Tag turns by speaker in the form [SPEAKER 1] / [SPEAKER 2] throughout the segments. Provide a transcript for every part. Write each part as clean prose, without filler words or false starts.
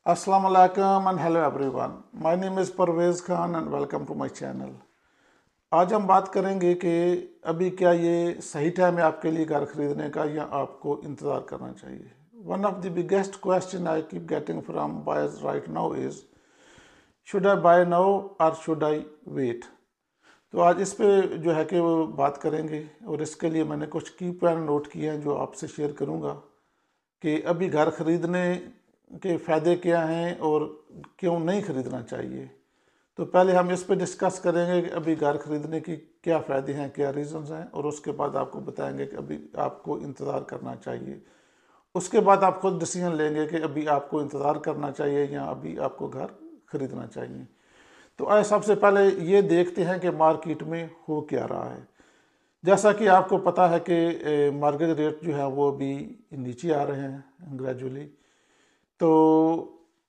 [SPEAKER 1] Assalamu alaikum and hello everyone. My name is Parvez Khan and welcome to my channel. आज हम बात करेंगे कि अभी क्या ये सही टाइम है आपके लिए घर खरीदने का या आपको इंतज़ार करना चाहिए. One of the biggest question I keep getting from buyers right now is should I buy now or should I wait? तो आज इस पे जो है कि वो बात करेंगे और इसके लिए मैंने कुछ की पॉइंट नोट किए हैं जो आपसे शेयर करूँगा कि अभी घर खरीदने के फ़ायदे क्या हैं और क्यों नहीं ख़रीदना चाहिए. तो पहले हम इस पे डिस्कस करेंगे कि अभी घर ख़रीदने की क्या फ़ायदे हैं, क्या रीज़न्स हैं, और उसके बाद आपको बताएंगे कि अभी आपको इंतज़ार करना चाहिए. उसके बाद आप खुद डिसीजन लेंगे कि अभी आपको इंतज़ार करना चाहिए या अभी आपको घर ख़रीदना चाहिए. तो आइए सबसे पहले ये देखते हैं कि मार्केट में हो क्या रहा है. जैसा कि आपको पता है कि मार्केट रेट जो है वो अभी नीचे आ रहे हैं ग्रेजुअली. तो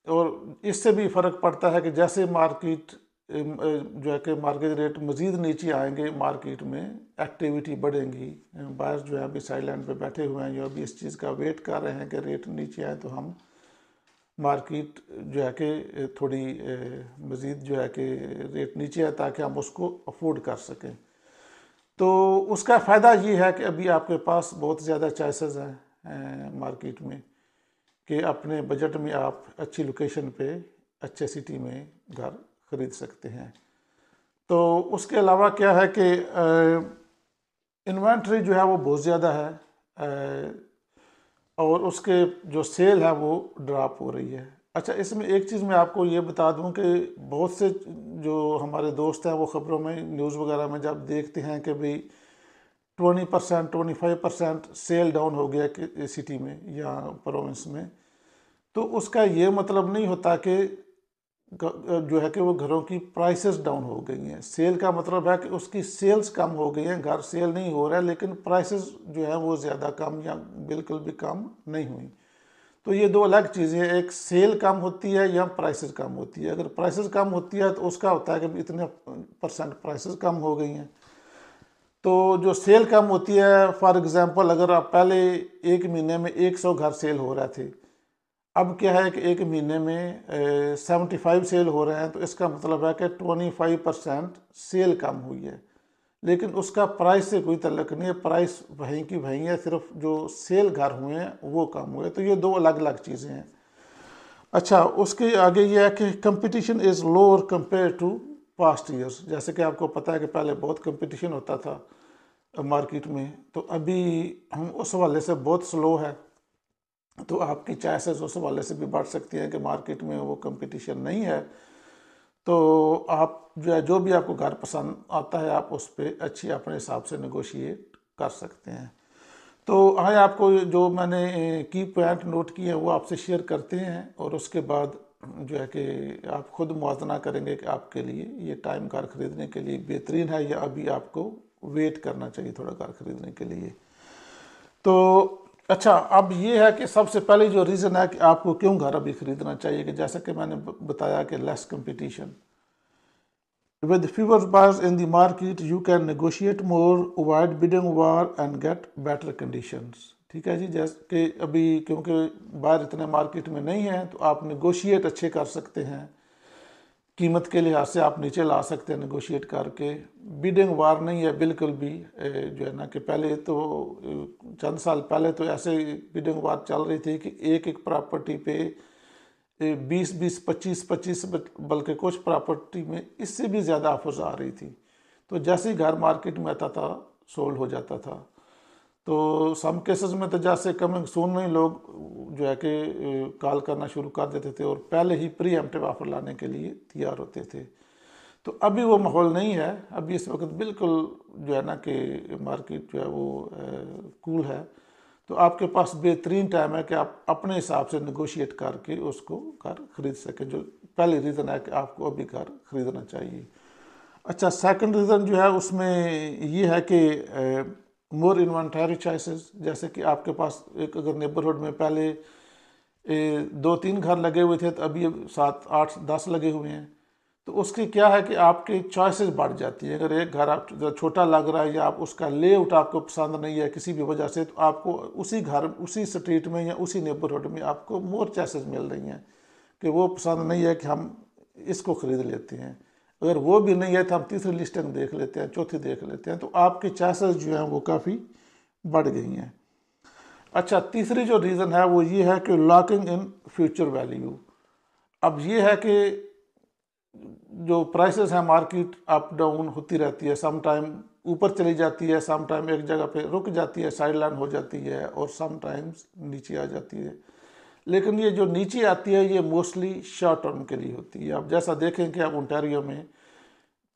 [SPEAKER 1] और इससे भी फ़र्क पड़ता है कि जैसे मार्केट जो है कि मार्केट रेट मज़ीद नीचे आएंगे, मार्केट में एक्टिविटी बढ़ेंगी. बायर्स जो है अभी साइड पे बैठे हुए हैं, जो अभी इस चीज़ का वेट कर रहे हैं कि रेट नीचे आए तो हम मार्केट जो है कि थोड़ी मज़ीद जो है कि रेट नीचे आए ताकि हम उसको अफोर्ड कर सकें. तो उसका फ़ायदा ये है कि अभी आपके पास बहुत ज़्यादा चॉइसेस हैं मार्केट में कि अपने बजट में आप अच्छी लोकेशन पे अच्छे सिटी में घर ख़रीद सकते हैं. तो उसके अलावा क्या है कि इन्वेंट्री जो है वो बहुत ज़्यादा है और उसके जो सेल है वो ड्रॉप हो रही है. अच्छा, इसमें एक चीज़ मैं आपको ये बता दूं कि बहुत से जो हमारे दोस्त हैं वो ख़बरों में, न्यूज़ वगैरह में जब देखते हैं कि भाई 20% 25% सेल डाउन हो गया कि सिटी में या प्रोविंस में, तो उसका ये मतलब नहीं होता कि जो है कि वो घरों की प्राइसेस डाउन हो गई हैं. सेल का मतलब है कि उसकी सेल्स कम हो गई हैं. घर सेल नहीं हो रहा है लेकिन प्राइसेस जो है वो ज़्यादा कम या बिल्कुल भी कम नहीं हुई. तो ये दो अलग चीज़ें हैं. एक सेल कम होती है या प्राइसेस कम होती है. अगर प्राइसेस कम होती है तो उसका होता है कि इतने % प्राइसेस कम हो गई हैं. तो जो सेल कम होती है, फॉर एग्ज़ाम्पल अगर आप पहले एक महीने में 100 घर सेल हो रहे थे, अब क्या है कि एक महीने में 75 सेल हो रहे हैं. तो इसका मतलब है कि 25% सेल कम हुई है, लेकिन उसका प्राइस से कोई तल्लुक़ नहीं है. प्राइस वहीं की वहीं है, सिर्फ जो सेल घर हुए हैं वो कम हुए. तो ये दो अलग अलग चीज़ें हैं. अच्छा, उसके आगे ये है कि competition is lower compare to past years. जैसे कि आपको पता है कि पहले बहुत कंपटीशन होता था मार्केट में, तो अभी हम उस हवाले से बहुत स्लो है. तो आपकी चॉइसेस उस हवाले से भी बढ़ सकती हैं कि मार्केट में वो कंपटीशन नहीं है. तो आप जो भी आपको घर पसंद आता है आप उस पर अच्छी अपने हिसाब से नेगोशिएट कर सकते हैं. तो हाँ, आपको जो मैंने की पॉइंट नोट किए हैं वो आपसे शेयर करते हैं और उसके बाद जो है कि आप खुद मुआजना करेंगे कि आपके लिए ये टाइम घर ख़रीदने के लिए बेहतरीन है या अभी आपको वेट करना चाहिए थोड़ा घर ख़रीदने के लिए. तो अच्छा, अब ये है कि सबसे पहले जो रीज़न है कि आपको क्यों घर अभी ख़रीदना चाहिए, कि जैसा कि मैंने बताया कि less competition. With fewer buyers in the market, you can negotiate more, avoid bidding war and get better conditions. ठीक है जी. जैसे कि अभी क्योंकि बाहर इतने मार्केट में नहीं है तो आप नेगोशिएट अच्छे कर सकते हैं. कीमत के लिहाज से आप नीचे ला सकते हैं नेगोशिएट करके. बिडिंग वार नहीं है बिल्कुल भी. जो है ना कि पहले तो चंद साल पहले तो ऐसे बिडिंग वार चल रही थी कि एक एक प्रॉपर्टी पे 20-20, 25-25, बल्कि कुछ प्रॉपर्टी में इससे भी ज़्यादा ऑफर्स आ रही थी. तो जैसे ही घर मार्केट में आता था सोल्ड हो जाता था. तो सम केसेस में तो जैसे कमिंग सून में ही लोग जो है कि कॉल करना शुरू कर देते थे और पहले ही प्री एम्प्टिव ऑफर लाने के लिए तैयार होते थे. तो अभी वो माहौल नहीं है. अभी इस वक्त बिल्कुल जो है ना कि मार्केट जो है वो कूल है. तो आपके पास बेहतरीन टाइम है कि आप अपने हिसाब से नेगोशिएट करके उसको घर खरीद सकें. जो पहली रीज़न है कि आपको अभी घर खरीदना चाहिए. अच्छा, सेकंड रीज़न जो है उसमें ये है कि मोर इन्वेंटरी चॉइसेस. जैसे कि आपके पास एक अगर नेबरहुड में पहले 2-3 घर लगे हुए थे तो अभी 7-8-10 लगे हुए हैं. तो उसकी क्या है कि आपकी चॉइसेस बढ़ जाती है. अगर एक घर आप छोटा लग रहा है या आप उसका लेआउट आपको पसंद नहीं है किसी भी वजह से, तो आपको उसी घर उसी स्ट्रीट में या उसी नेबरहुड में आपको मोर चॉइसेस मिल रही हैं कि वो पसंद नहीं है कि हम इसको ख़रीद लेते हैं, अगर वो भी नहीं है तो हम तीसरी लिस्टिंग देख लेते हैं, चौथी देख लेते हैं, तो आपकी चॉइसेस जो हैं वो काफ़ी बढ़ गई हैं। अच्छा, तीसरी जो रीज़न है वो ये है कि लॉकिंग इन फ्यूचर वैल्यू। अब ये है कि जो प्राइसेस हैं मार्केट अप डाउन होती रहती है, सम टाइम ऊपर चली जाती है, सम टाइम एक जगह पे रुक जाती है, साइड लाइन हो जाती है, और सम टाइम्स नीचे आ जाती है। लेकिन ये जो नीचे आती है ये मोस्टली शॉर्ट टर्म के लिए होती है। आप जैसा देखें कि आप ओंटारियो में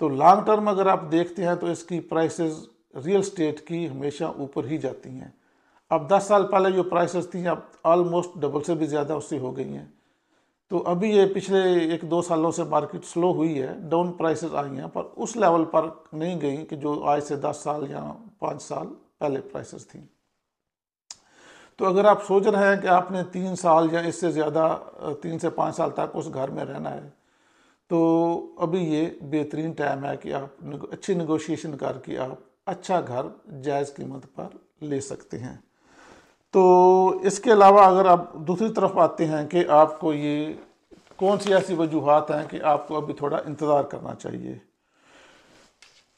[SPEAKER 1] तो लॉन्ग टर्म अगर आप देखते हैं तो इसकी प्राइसेस रियल स्टेट की हमेशा ऊपर ही जाती हैं। अब 10 साल पहले जो प्राइसेस थी अब ऑलमोस्ट डबल से भी ज़्यादा उससे हो गई हैं। तो अभी ये पिछले 1-2 सालों से मार्केट स्लो हुई है, डाउन प्राइसेस आई हैं, पर उस लेवल पर नहीं गई कि जो आज से 10 साल या 5 साल पहले प्राइसेस थी। तो अगर आप सोच रहे हैं कि आपने 3 साल या इससे ज़्यादा 3 से 5 साल तक उस घर में रहना है, तो अभी ये बेहतरीन टाइम है कि आप अच्छी नेगोशिएशन करके आप अच्छा घर जायज़ कीमत पर ले सकते हैं। तो इसके अलावा अगर आप दूसरी तरफ आते हैं कि आपको ये कौन सी ऐसी वजूहात हैं कि आपको अभी थोड़ा इंतज़ार करना चाहिए,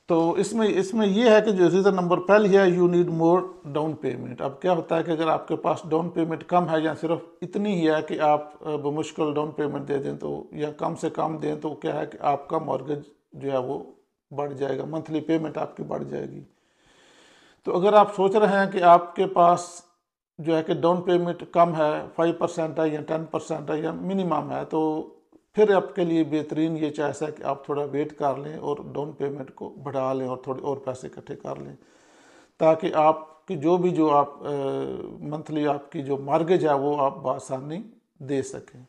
[SPEAKER 1] तो इसमें यह है कि जो रीज़न नंबर पहली है, you need more down payment. अब क्या होता है कि अगर आपके पास डाउन पेमेंट कम है या सिर्फ इतनी ही है कि आप बमुश्किल डाउन पेमेंट दे दें, तो या कम से कम दें, तो क्या है कि आपका मॉर्गेज जो है वो बढ़ जाएगा, मंथली पेमेंट आपकी बढ़ जाएगी। तो अगर आप सोच रहे हैं कि आपके पास जो है कि डाउन पेमेंट कम है, 5% है या 10% है या मिनिमम है, तो फिर आपके लिए बेहतरीन ये चॉइस है कि आप थोड़ा वेट कर लें और डाउन पेमेंट को बढ़ा लें और थोड़े और पैसे इकट्ठे कर लें, ताकि आपकी जो आप मंथली आपकी जो मॉर्गेज है वो आप बआसानी दे सकें।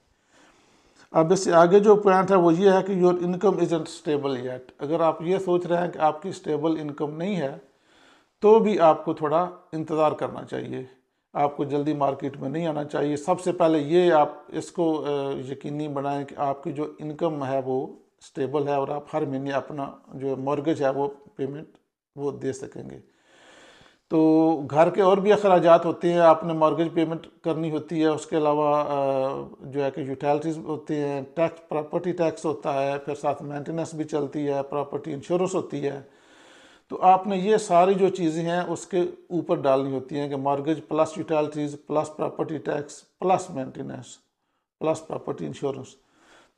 [SPEAKER 1] अब इससे आगे जो पॉइंट है वो ये है कि your income isn't stable yet. अगर आप ये सोच रहे हैं कि आपकी स्टेबल इनकम नहीं है, तो भी आपको थोड़ा इंतज़ार करना चाहिए, आपको जल्दी मार्केट में नहीं आना चाहिए। सबसे पहले ये आप इसको यकीनी बनाएं कि आपकी जो इनकम है वो स्टेबल है और आप हर महीने अपना जो मॉर्गेज है वो पेमेंट वो दे सकेंगे। तो घर के और भी अखराजात होते हैं, आपने मॉर्गेज पेमेंट करनी होती है, उसके अलावा जो है कि यूटिलिटीज़ होती हैं, टैक्स, प्रॉपर्टी टैक्स होता है, फिर साथ मेंटेनेंस भी चलती है, प्रॉपर्टी इंश्योरेंस होती है। तो आपने ये सारी जो चीज़ें हैं उसके ऊपर डालनी होती हैं कि mortgage plus utilities plus property tax plus maintenance plus property insurance.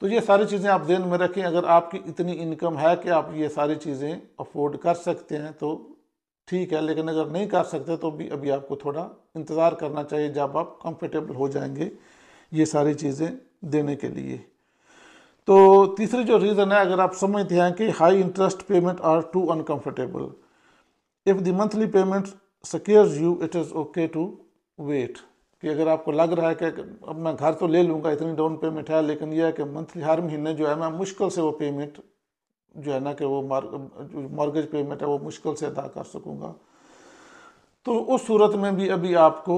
[SPEAKER 1] तो ये सारी चीज़ें आप ध्यान में रखें। अगर आपकी इतनी इनकम है कि आप ये सारी चीज़ें अफोर्ड कर सकते हैं तो ठीक है, लेकिन अगर नहीं कर सकते तो भी अभी आपको थोड़ा इंतज़ार करना चाहिए जब आप कंफर्टेबल हो जाएंगे ये सारी चीज़ें देने के लिए। तो तीसरी जो रीज़न है, अगर आप समझते हैं कि high interest payment are too uncomfortable, if the monthly payment scares you it is okay to wait. कि अगर आपको लग रहा है कि अब मैं घर तो ले लूँगा, इतनी डाउन पेमेंट है, लेकिन यह है कि मंथली हर महीने जो है मैं मुश्किल से वो पेमेंट जो है ना कि वो मॉर्गेज पेमेंट है वो मुश्किल से अदा कर सकूँगा, तो उस सूरत में भी अभी आपको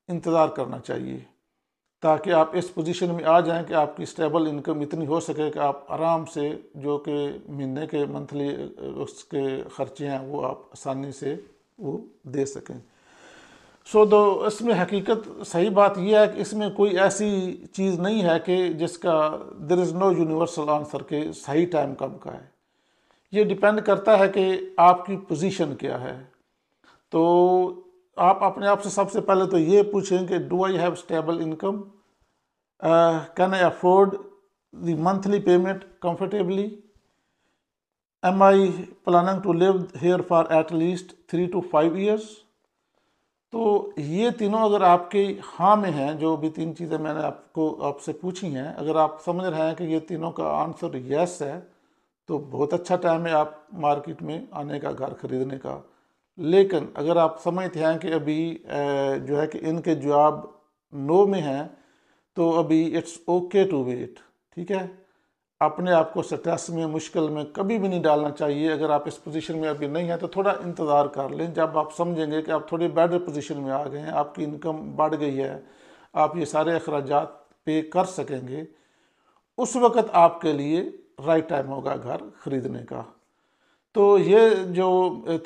[SPEAKER 1] इंतज़ार करना चाहिए, ताकि आप इस पोजीशन में आ जाएं कि आपकी स्टेबल इनकम इतनी हो सके कि आप आराम से जो कि महीने के मंथली उसके ख़र्चे हैं वो आप आसानी से वो दे सकें। सो दो इसमें हकीकत सही बात यह है कि इसमें कोई ऐसी चीज़ नहीं है कि जिसका there is no universal answer के सही टाइम कब का है। ये डिपेंड करता है कि आपकी पोजीशन क्या है। तो आप अपने आप से सबसे पहले तो ये पूछें कि do I have stable income, can I afford the monthly payment comfortably, am I planning to live here for at least 3 to 5 years। तो ये तीनों अगर आपके हाँ में हैं, जो भी 3 चीज़ें मैंने आपसे पूछी हैं, अगर आप समझ रहे हैं कि ये तीनों का आंसर यस है, तो बहुत अच्छा टाइम है आप मार्केट में आने का, घर खरीदने का। लेकिन अगर आप समझते हैं कि अभी जो है कि इनके जवाब नो में हैं, तो अभी इट्स ओके टू वेट। ठीक है, अपने आप को स्ट्रेस में, मुश्किल में कभी भी नहीं डालना चाहिए। अगर आप इस पोजीशन में अभी नहीं है तो थोड़ा इंतज़ार कर लें, जब आप समझेंगे कि आप थोड़ी बेटर पोजीशन में आ गए हैं, आपकी इनकम बढ़ गई है, आप ये सारे अखराजात पे कर सकेंगे, उस वक़्त आपके लिए राइट टाइम होगा घर ख़रीदने का। तो ये जो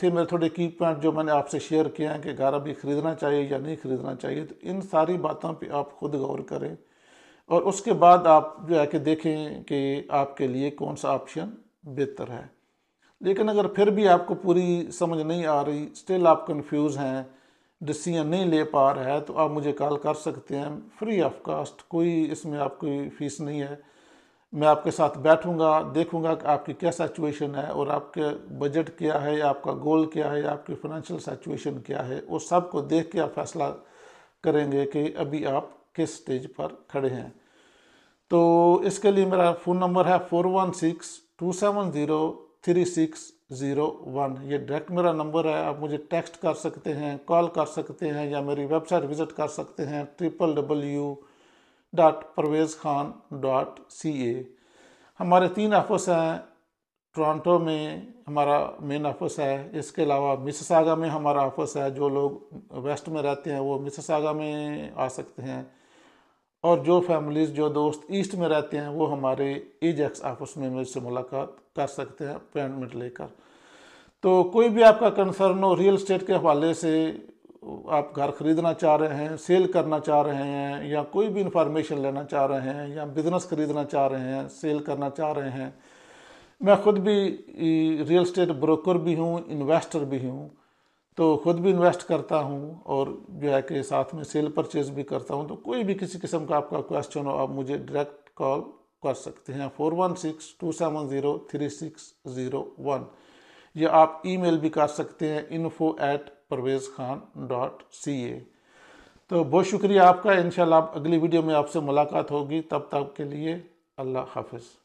[SPEAKER 1] थे मेरे थोड़े की पॉइंट जो मैंने आपसे शेयर किए हैं कि घर अभी ख़रीदना चाहिए या नहीं ख़रीदना चाहिए, तो इन सारी बातों पे आप खुद गौर करें और उसके बाद आप जो है कि देखें कि आपके लिए कौन सा ऑप्शन बेहतर है। लेकिन अगर फिर भी आपको पूरी समझ नहीं आ रही, स्टिल आप कंफ्यूज हैं, डिसीजन नहीं ले पा रहे हैं, तो आप मुझे कॉल कर सकते हैं फ्री ऑफ कास्ट, कोई इसमें आपकी फ़ीस नहीं है। मैं आपके साथ बैठूंगा, देखूंगा कि आपकी क्या सिचुएशन है और आपके बजट क्या है, आपका गोल क्या है, आपकी फाइनेंशियल सिचुएशन क्या है, उस सब को देख के आप फैसला करेंगे कि अभी आप किस स्टेज पर खड़े हैं। तो इसके लिए मेरा फ़ोन नंबर है 4162703601। ये डायरेक्ट मेरा नंबर है, आप मुझे टेक्स्ट कर सकते हैं, कॉल कर सकते हैं, या मेरी वेबसाइट विज़िट कर सकते हैं www.parvezkhan.ca। हमारे 3 ऑफिस हैं। टोरंटो में हमारा मेन ऑफिस है, इसके अलावा मिसिसागा में हमारा ऑफिस है। जो लोग वेस्ट में रहते हैं वो मिसिसागा में आ सकते हैं, और जो फैमिलीज़, जो दोस्त ईस्ट में रहते हैं वो हमारे एजेक्स ऑफिस में मुझसे मुलाकात कर सकते हैं अपॉइंटमेंट लेकर। तो कोई भी आपका कंसर्न हो रियल एस्टेट के हवाले से, आप घर ख़रीदना चाह रहे हैं, सेल करना चाह रहे हैं, या कोई भी इंफॉर्मेशन लेना चाह रहे हैं, या बिज़नेस ख़रीदना चाह रहे हैं, सेल करना चाह रहे हैं। मैं ख़ुद भी रियल एस्टेट ब्रोकर भी हूँ, इन्वेस्टर भी हूँ। तो ख़ुद भी इन्वेस्ट करता हूँ और जो है कि साथ में सेल परचेज भी करता हूँ। तो कोई भी किसी किस्म का आपका क्वेश्चन हो, आप मुझे डायरेक्ट कॉल कर सकते हैं 4162703601, या आप ईमेल भी कर सकते हैं info@parvezkhan.ca। तो बहुत शुक्रिया आपका। इंशाल्लाह अगली वीडियो में आपसे मुलाकात होगी। तब तक के लिए अल्लाह हाफिज़।